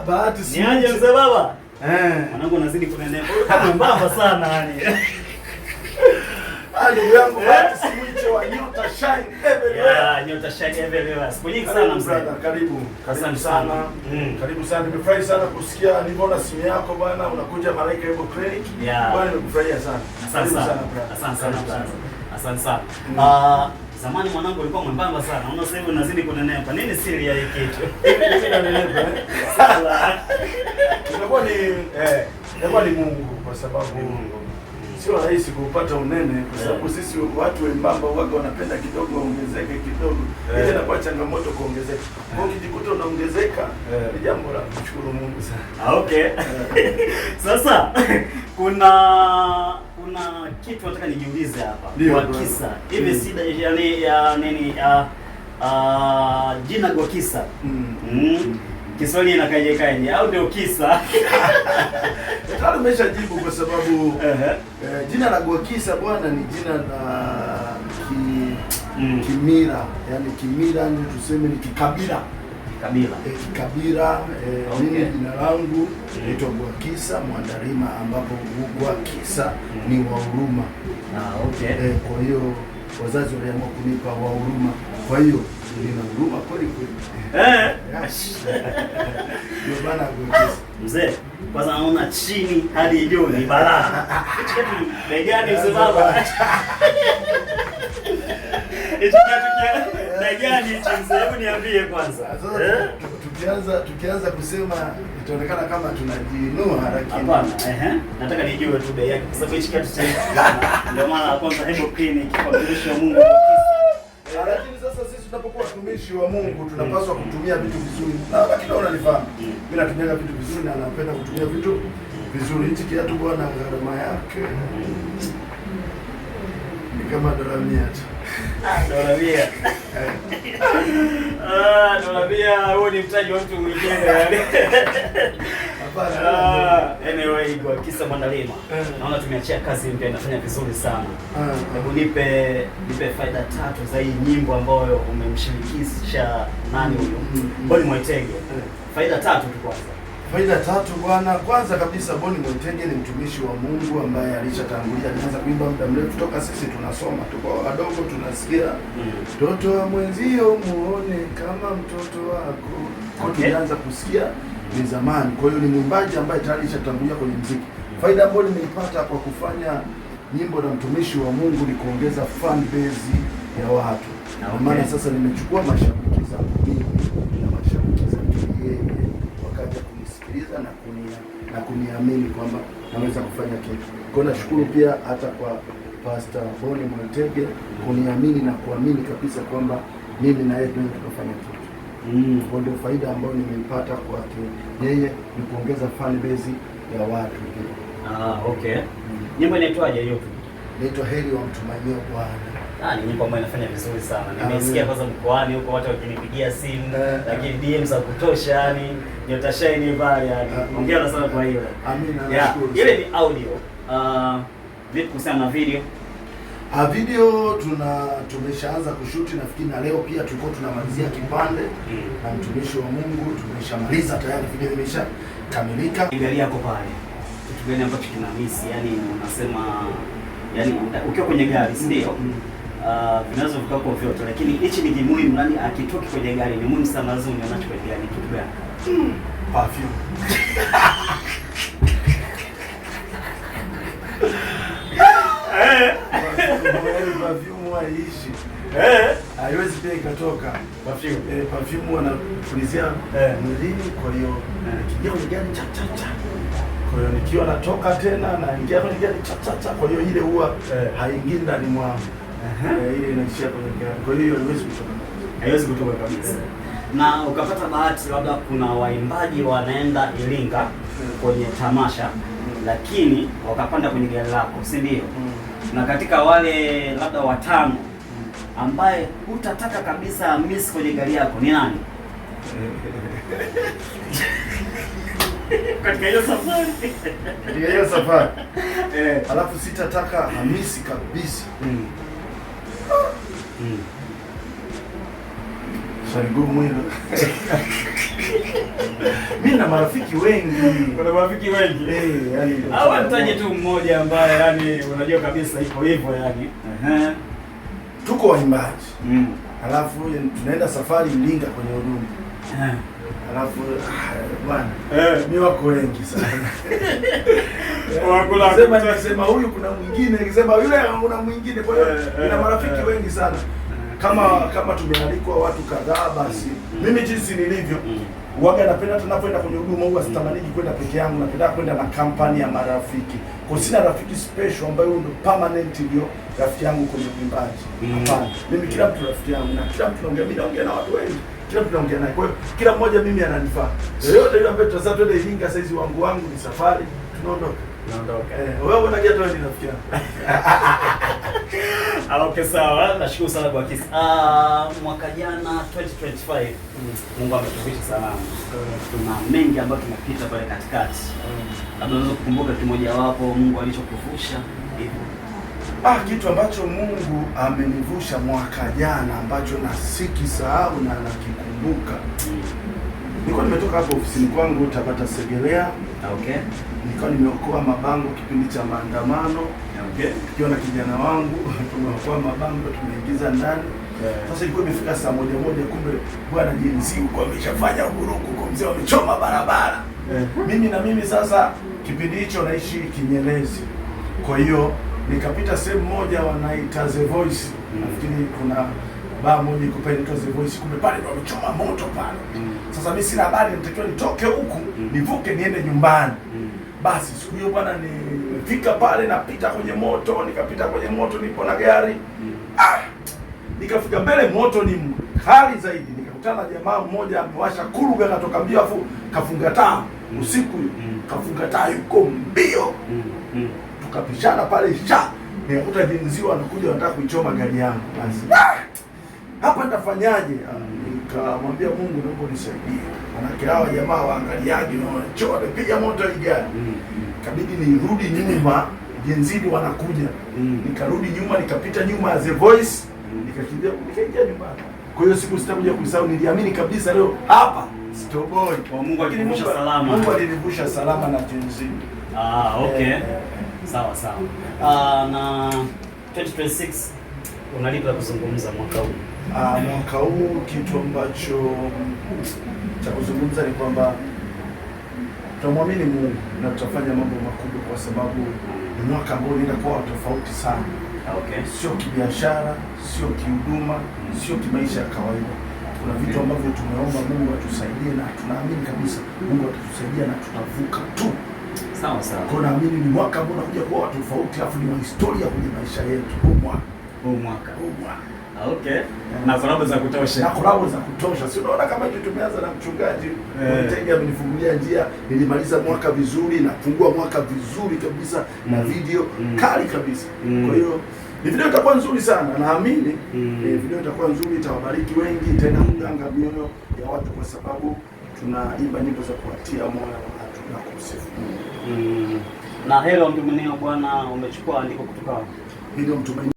Bahati si aje mzee baba. Mwanangu unazidi kunenepa. Kama mbamba sana yani. Ndugu yangu Bahati Simwiche wa Nyota Shine Everywhere. Nyota Shine Everywhere. Siku nyingi sana mzee. Karibu sana. Karibu sana. Nimefurahi sana kusikia nilipoona simu yako bwana, unakuja Malaika Herbal Clinic. Bwana nimekufurahia sana. Asante sana. Asante sana. Zamani mwanangu ulikuwa mwembamba sana. Unaona sasa hivi unazidi kunenepa. Nini siri ya hiki kitu? Mimi nanenepa Sala. Ilikuwa ni Mungu kwa sababu sio rahisi kupata unene kwa sababu sisi watu wembamba waga wanapenda kidogo ongezeke kidogo. Ile inakuwa changamoto kuongezeka. Kwa hiyo ukijikuta unaongezeka ni jambo la kushukuru Mungu sana. Okay. Sasa kuna kitu nataka nijiulize hapa. Gwakisa. Hivi sida ya nini jina Gwakisa. Kiswahili inakaje au ndio kisa? Tayari umeshajibu kwa sababu jina la Gwakisa bwana ni jina la kimila, yani kimila ndio tuseme ni kikabila. Kikabila mimi jina langu naitwa Gwakisa Mwandarima ambapo Gwakisa ni wa huruma. Kwa hiyo wazazi waliamua kunipa wa huruma. Kwa hiyo nina huruma kweli kweli. Ndio bana Gwakisa. Mzee, kwanza naona chini hadi juu ni balaa. Hichi kitu begani mzee baba. Hichi kitu begani hichi mzee, hebu niambie kwanza. Tukianza kusema itaonekana kama tunajiinua lakini hapana. Nataka nijue tu bei yake kwa sababu hichi kitu cha ndio maana kwanza Herbal Clinic kwa mtumishi wa Mungu. Lakini sasa sisi tunapokuwa watumishi wa Mungu tunapaswa kutumia vitu vizuri. Na lakini unanifahamu. Mimi natumia vitu vizuri na napenda kutumia vitu vizuri. Hichi kiatu bwana gharama yake ni kama $100 tu. $100. $100 huo ni mtaji wa mtu mwingine yani. Anyway, Gwakisa Mwandarima. Naona tumeachia kazi mpya inafanya vizuri sana. Hebu nipe faida 3 za hii nyimbo ambayo umemshirikisha nani huyo? Boni Mwitege. Faida 3 tu kwanza. Faida 3 bwana, kwanza kabisa Boni Mwitege ni mtumishi wa Mungu ambaye alishatangulia, alianza kuimba muda mrefu toka sisi tunasoma, tuko wadogo tunasikia mtoto wa mwenzio muone kama mtoto wako. Tulianza kusikia ni zamani. Kwa hiyo ni mwimbaji ambaye tayari alishatangulia kwenye muziki. Faida ambayo nimeipata kwa kufanya nyimbo na mtumishi wa Mungu ni kuongeza fan base ya watu. Kwa maana sasa nimechukua mashabiki zangu mimi na mashabiki zangu yeye wakaja kunisikiliza na kuniamini kwamba naweza kufanya kitu. Kwa hiyo nashukuru pia hata kwa Pastor Boni Mwitege kuniamini na kuamini kabisa kwamba mimi na yeye tunaweza kufanya kitu. Kwa ndio faida ambayo nimeipata kwake yeye ni kuongeza fan base ya watu pia. Okay. Nyimbo inaitwaje hiyo? Inaitwa Heri wa Mtumainio Bwana. Ni nyimbo ambayo inafanya vizuri sana. Nimesikia kwanza mkoani huko watu wakinipigia simu, lakini DM za kutosha yani Nyota Shine pale yani. Hongera sana kwa hiyo. Amina, nashukuru. Ile ni audio. Vipi kuhusiana na video? Video tumeshaanza kushuti nafikiri, na leo pia tulikuwa tunamalizia kipande na mtumishi wa Mungu, tumeshamaliza tayari, video imeshakamilika. Gari yako pale, kitu gani ambacho kinamisi? Yani unasema yani ukiwa kwenye gari, si ndio? Vinaweza vikako vyote, lakini hichi ni muhimu. Nani akitoki kwenye gari ni muhimu sana, lazima unacho kwenye gari kitu gani? Perfume. Perfume haiishi. Haiwezi pia ikatoka. Perfume wanapulizia mwilini, kwa hiyo nikiingia kwenye gari cha cha cha. Kwa hiyo nikiwa natoka tena naingia kwenye gari cha cha cha. Kwa hiyo ile huwa haingii ndani mwangu. Ile inaishia kwenye gari. Kwa hiyo haiwezi kutoka kabisa. Na ukapata bahati labda kuna waimbaji wanaenda Iringa kwenye tamasha, lakini wakapanda kwenye gari lako, si ndio? Na katika wale labda 5 ambaye hutataka kabisa miss kwenye gari yako ni nani? Katika hiyo safari. Alafu sitataka hamisi kabisa. Swali gumu hilo. Mimi Mimi na marafiki wengi. Kuna marafiki wengi. Yani au mtaje tu mmoja ambaye yani unajua kabisa iko hivyo yani. Tuko waimbaji. Alafu tunaenda safari Iringa kwenye huduma. Alafu bwana, mimi wako wengi sana. Nikisema huyu kuna mwingine, nikisema yule kuna mwingine. Kwa hiyo nina marafiki wengi sana. Kama tumealikwa watu kadhaa basi mimi jinsi nilivyo huaga napenda tunapoenda kwenye huduma huwa sitamaniki kwenda peke yangu, napenda kwenda na kampani ya marafiki. Kwa sina rafiki special ambaye ndio permanent ndio rafiki yangu kwenye uimbaji. Hapana. Mimi kila mtu rafiki yangu na kila mtu naongea na watu wengi. Kila mtu naongea naye. Kwa hiyo kila mmoja mimi ananifaa. Yote yule ambaye tutazaa twende Iringa saizi wangu ni safari tunaondoka. Wewe unagia tu ni rafiki yangu. Okay, sawa. Nashukuru sana kwa kisa. Mwaka jana 2025 Mungu ametuvusha salama. Tuna mengi ambayo tumepita pale katikati. Labda unaweza kukumbuka kimoja wapo Mungu alichokuvusha hivyo. Kitu ambacho Mungu amenivusha mwaka jana ambacho nasikisahau na nakikumbuka. Nilikuwa nimetoka hapo ofisini kwangu utapata Segerea. Okay. Nilikuwa nimeokoa mabango kipindi cha maandamano. Okay. Tukiwa na kijana wangu tumeokoa mabango tumeingiza ndani. Sasa ilikuwa imefika saa moja kumbe bwana jinsi huko ameshafanya vurugu kwa mzee wamechoma barabara. Mimi sasa kipindi hicho naishi Kinyerezi. Kwa hiyo nikapita sehemu moja wanaita The Voice. Nafikiri kuna baa moja iko pale inaitwa The Voice, kumbe pale ndio wamechoma moto pale. Sasa mimi sina habari, nitakiwa nitoke huku nivuke niende nyumbani. Basi siku hiyo bwana nimefika pale napita kwenye moto, nikapita kwenye moto nipo na gari. Nikafika mbele moto ni mkali zaidi. Nikakutana na jamaa mmoja amewasha kuruga katoka mbio afu kafunga taa usiku kafunga taa yuko mbio. Tukapishana pale nikakuta jinziwa anakuja anataka kuichoma gari yangu. Basi hapa nitafanyaje? Nikamwambia Mungu naomba unisaidie. Manake hawa jamaa waangaliaje na wanachoma piga moto ile gari. Kabidi nirudi nyuma, jenzini wanakuja. Nikarudi nyuma nikapita nyuma ya The Voice, nikakimbia nikaingia nyumbani. Kwa hiyo siku sitakuja kusahau, niliamini kabisa leo hapa sitoboi. Kwa Mungu alinivusha salama. Mungu alinivusha salama na jenzini. Okay. Sawa. Na 2026 unalipa kuzungumza mwaka huu? Mwaka huu kitu ambacho cha kuzungumza ni kwamba tunamwamini Mungu na tutafanya mambo makubwa kwa sababu ni mwaka ambao unaenda kuwa tofauti sana. Okay. Sio kibiashara, sio kihuduma, sio kimaisha ya kawaida. Kuna vitu ambavyo tumeomba Mungu atusaidie na tunaamini kabisa Mungu atatusaidia na tutavuka tu. Sawa. Kwa naamini ni mwaka ambao unakuja kuwa tofauti afu ni historia kwenye maisha yetu huu mwaka. Okay. Na collab za kutosha. Si unaona kama hivi tumeanza na mchungaji Mtege amenifungulia njia, nilimaliza mwaka vizuri na fungua mwaka vizuri kabisa na video kali kabisa. Kwa hiyo ni video itakuwa nzuri sana, naamini video itakuwa nzuri, itawabariki wengi, tena kuganga mioyo ya watu kwa sababu tunaimba nyimbo za kuwatia moyo watu na kumsifu Mungu. Na Hello Mtumaini Bwana umechukua andiko kutoka Hello Mtumaini